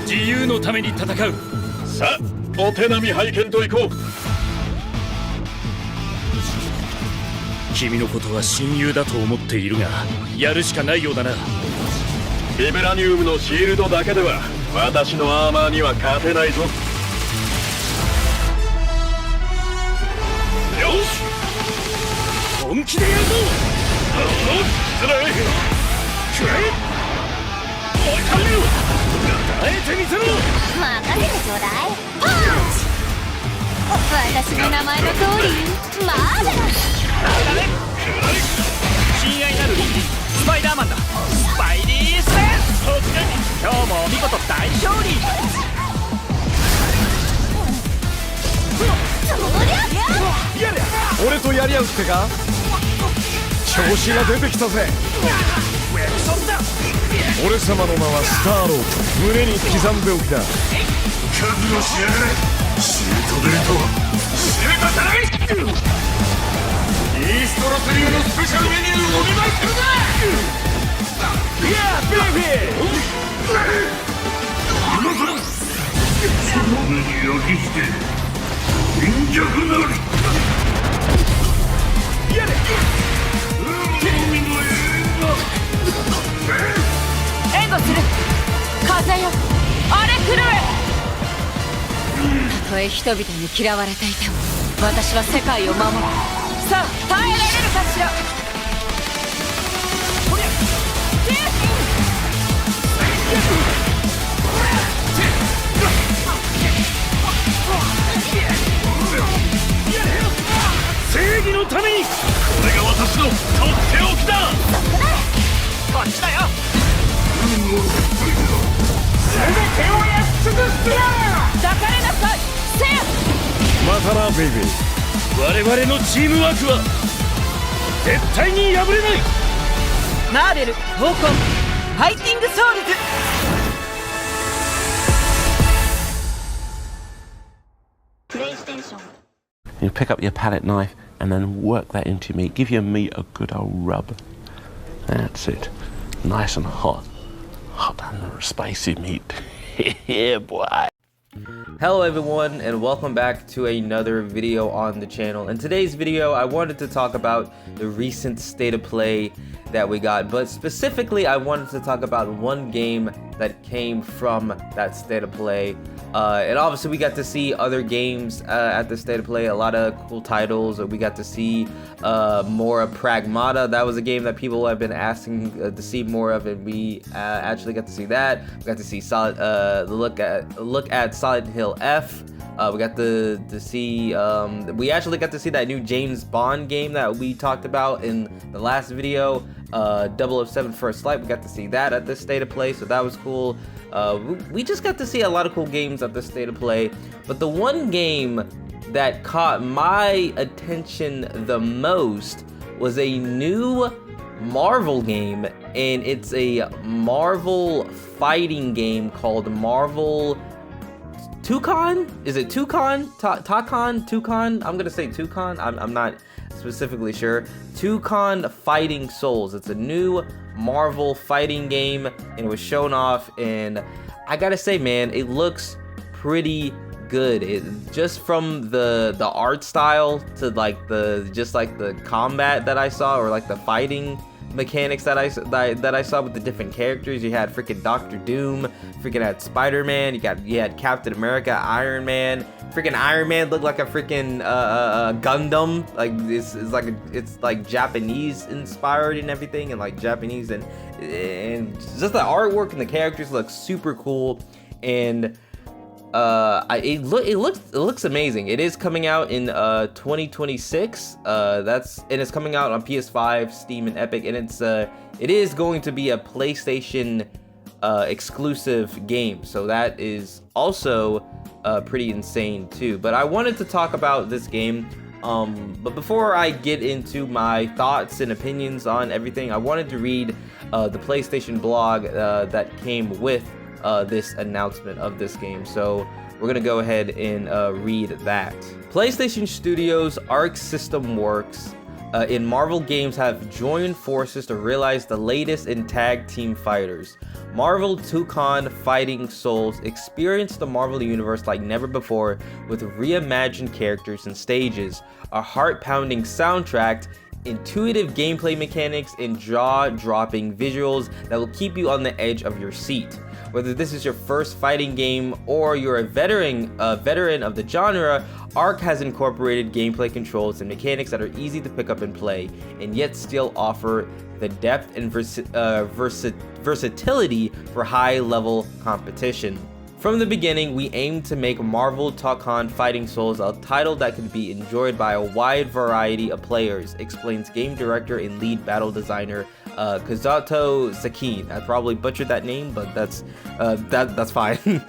自由のために戦う。さあ、お手並み拝見といこう。君のことは親友だと思っているが、やるしかないようだな。ビブラニウムのシールドだけでは私のアーマーには勝てないぞ。よし、本気でやるぞ。失礼。くらえ。おい、神よ、耐えてみせろ。任せてちょうだい。パンチ。私の名前の通りマーベラス。親愛なるリンディ、スパイダーマンだ。スパイリーセンス。今日もお見事大勝利。俺とやり合うってか。調子が出てきたぜ。俺様の名はスターロード。胸に刻んでおきな。覚悟しやがれ。シュートベルトシュートさらい。イーストロス流のスペシャルメニューお見舞いするな。いやベイビその目に焼き付け貧弱なり。やれ。援護する。風よ、荒れ狂え。たとえ人々に嫌われていても私は世界を守る。さあ耐えられるかしら。正義のために。これが私のとっておきだ。こっちだよ。全てをやっつぶすな。抱かれなさい。せや。またなベイビー。我々のチームワークは絶対に破れない。マーベル、トーコン、ファイティングソウルズ。You pick up your palette knife and then work that into your meat. Give your meat a good old rub. That's it. Nice and hot. Hot and spicy meat. Yeah, boy. Hello everyone and welcome back to another video on the channel. In today's video I wanted to talk about the recent state of play that we got, but specifically I wanted to talk about one game that came from that state of play. And obviously we got to see other games at the state of play, a lot of cool titles. We got to see more of Pragmata. That was a game that people have been asking to see more of, and we actually got to see that. We got to see look at Silent Hill F. We got to see, we actually got to see that new James Bond game that we talked about in the last video, 007 First Light. We got to see that at this state of play, so that was cool. We just got to see a lot of cool games at the state of play, but the one game that caught my attention the most was a new Marvel game, and it's a Marvel fighting game called Marvel Tokon? Is it Tokon? Tokon? I'm gonna say Tokon. I'm not specifically sure. Tokon Fighting Souls. It's a new Marvel fighting game, and it was shown off, and I gotta say, man, it looks pretty good. It just from the art style to like the combat that I saw, or like the fighting mechanics that I saw with the different characters. You had freaking Doctor Doom, freaking had Spider-Man, you had Captain America, Iron Man. Freaking Iron Man looked like a freaking Gundam. Like it's like Japanese inspired and everything, and like Japanese and just the artwork and the characters look super cool, and it looks amazing. It is coming out in 2026. It's coming out on PS5, Steam, and Epic, and it is going to be a PlayStation exclusive game. So that is also pretty insane too. But I wanted to talk about this game. But before I get into my thoughts and opinions on everything, I wanted to read the PlayStation blog that came with this announcement of this game. So we're gonna go ahead and read that. PlayStation Studios Arc System Works in Marvel games have joined forces to realize the latest in tag team fighters. Marvel Tokon Fighting Souls experienced the Marvel Universe like never before with reimagined characters and stages, a heart-pounding soundtrack, intuitive gameplay mechanics, and jaw-dropping visuals that will keep you on the edge of your seat. Whether this is your first fighting game or you're a veteran of the genre, Arc has incorporated gameplay controls and mechanics that are easy to pick up and play, and yet still offer the depth and versatility for high-level competition. From the beginning, we aimed to make Marvel Tokon Fighting Souls a title that could be enjoyed by a wide variety of players, explains game director and lead battle designer Kazuto Sakin. I probably butchered that name, but that's fine.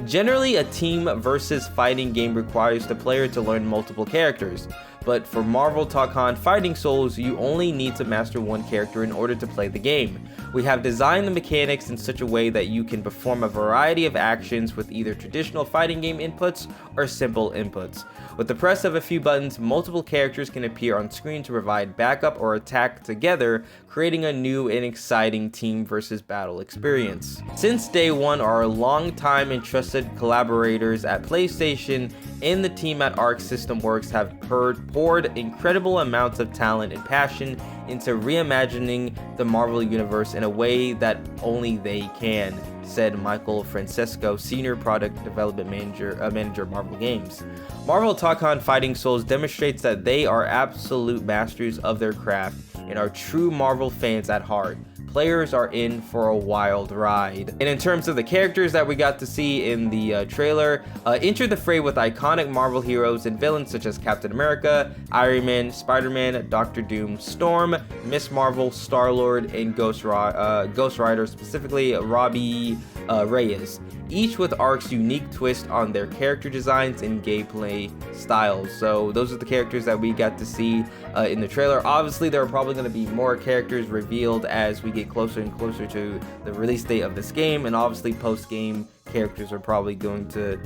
Generally, a team versus fighting game requires the player to learn multiple characters, but for Marvel Tokon Fighting Souls, you only need to master one character in order to play the game. We have designed the mechanics in such a way that you can perform a variety of actions with either traditional fighting game inputs or simple inputs. With the press of a few buttons, multiple characters can appear on screen to provide backup or attack together, creating a new and exciting team versus battle experience. Since day one, our longtime and trusted collaborators at PlayStation and the team at Arc System Works have poured incredible amounts of talent and passion into reimagining the Marvel Universe in a way that only they can, said Michael Francesco, Senior Product Development Manager at Marvel Games. Marvel Tokon Fighting Souls demonstrates that they are absolute masters of their craft and are true Marvel fans at heart. Players are in for a wild ride. And in terms of the characters that we got to see in the trailer, enter the fray with iconic Marvel heroes and villains such as Captain America, Iron Man, Spider-Man, Doctor Doom, Storm, Miss Marvel, Star-Lord, and Ghost Rider, specifically Robbie Reyes, each with Arc's unique twist on their character designs and gameplay styles. So those are the characters that we got to see in the trailer. Obviously, there are probably going to be more characters revealed as we get closer and closer to the release date of this game, and obviously post-game characters are probably going to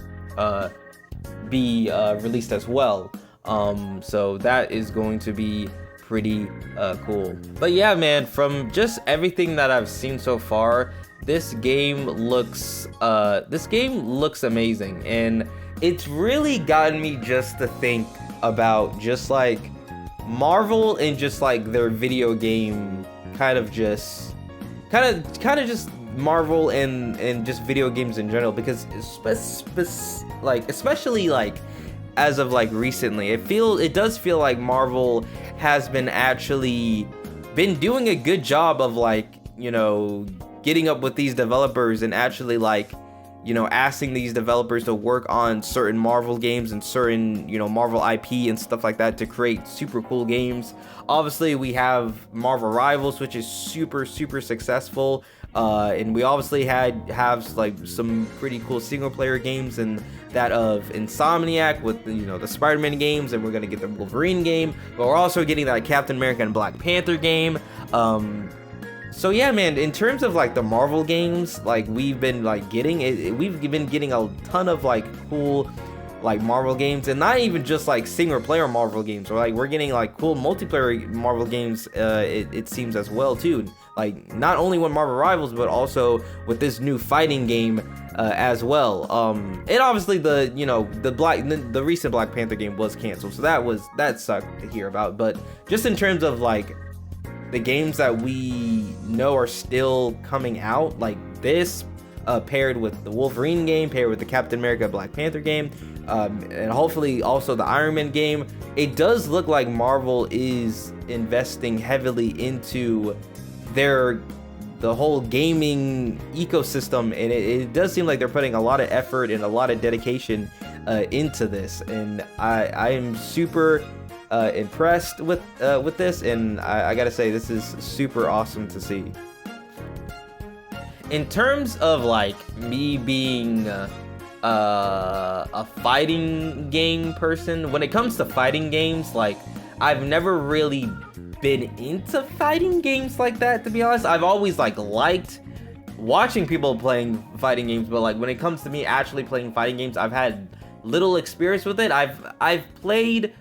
be released as well. So that is going to be pretty cool. But yeah, man, from just everything that I've seen so far, this game looks amazing, and it's really gotten me just to think about just like Marvel and just like their video game kind of just Marvel and just video games in general, because especially like as of like recently, it does feel like Marvel has been doing a good job of like, you know, getting up with these developers and actually like, you know, asking these developers to work on certain Marvel games and certain, you know, Marvel IP and stuff like that to create super cool games. Obviously, we have Marvel Rivals, which is super successful, and we obviously have like some pretty cool single player games, and that of Insomniac with the, you know, the Spider-Man games, and we're gonna get the Wolverine game, but we're also getting that Captain America and Black Panther game. So yeah, man, in terms of like the Marvel games, like we've been like getting a ton of like cool like Marvel games, and not even just like single player Marvel games, or like we're getting like cool multiplayer Marvel games, it seems as well too, like not only with Marvel Rivals but also with this new fighting game as well. And obviously the recent Black Panther game was canceled, so that sucked to hear about. But just in terms of like the games that we know are still coming out, like this, paired with the Wolverine game, paired with the Captain America Black Panther game, and hopefully also the Iron Man game, it does look like Marvel is investing heavily into the whole gaming ecosystem, and it does seem like they're putting a lot of effort and a lot of dedication into this, and I am super impressed with this, and I gotta say, this is super awesome to see. In terms of like me being a fighting game person, when it comes to fighting games, like I've never really been into fighting games like that, to be honest. I've always like liked watching people playing fighting games, but like when it comes to me actually playing fighting games, I've had little experience with it. I've played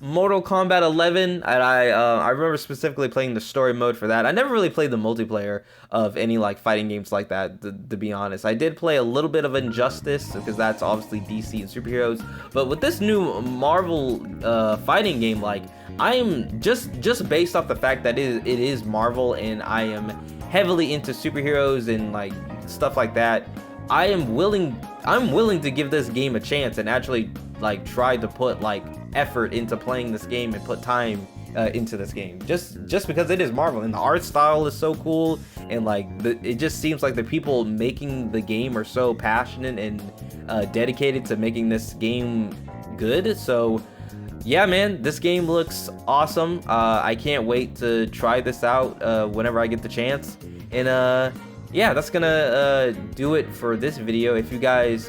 Mortal Kombat 11, and I remember specifically playing the story mode for that. I never really played the multiplayer of any like fighting games like that, to be honest. I did play a little bit of Injustice because that's obviously DC and superheroes, but with this new Marvel fighting game, like I am just based off the fact that it is Marvel and I am heavily into superheroes and like stuff like that. I'm willing to give this game a chance and actually like try to put like effort into playing this game and put time into this game just because it is Marvel and the art style is so cool, and like it just seems like the people making the game are so passionate and dedicated to making this game good. So yeah, man, this game looks awesome. I can't wait to try this out whenever I get the chance. And yeah, that's gonna do it for this video. If you guys,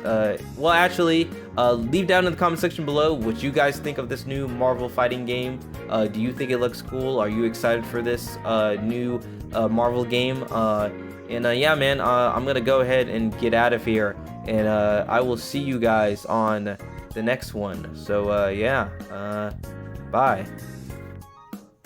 well, actually, leave down in the comment section below what you guys think of this new Marvel fighting game. Do you think it looks cool? Are you excited for this new Marvel game? And yeah, man, I'm gonna go ahead and get out of here, and I will see you guys on the next one. So yeah, bye.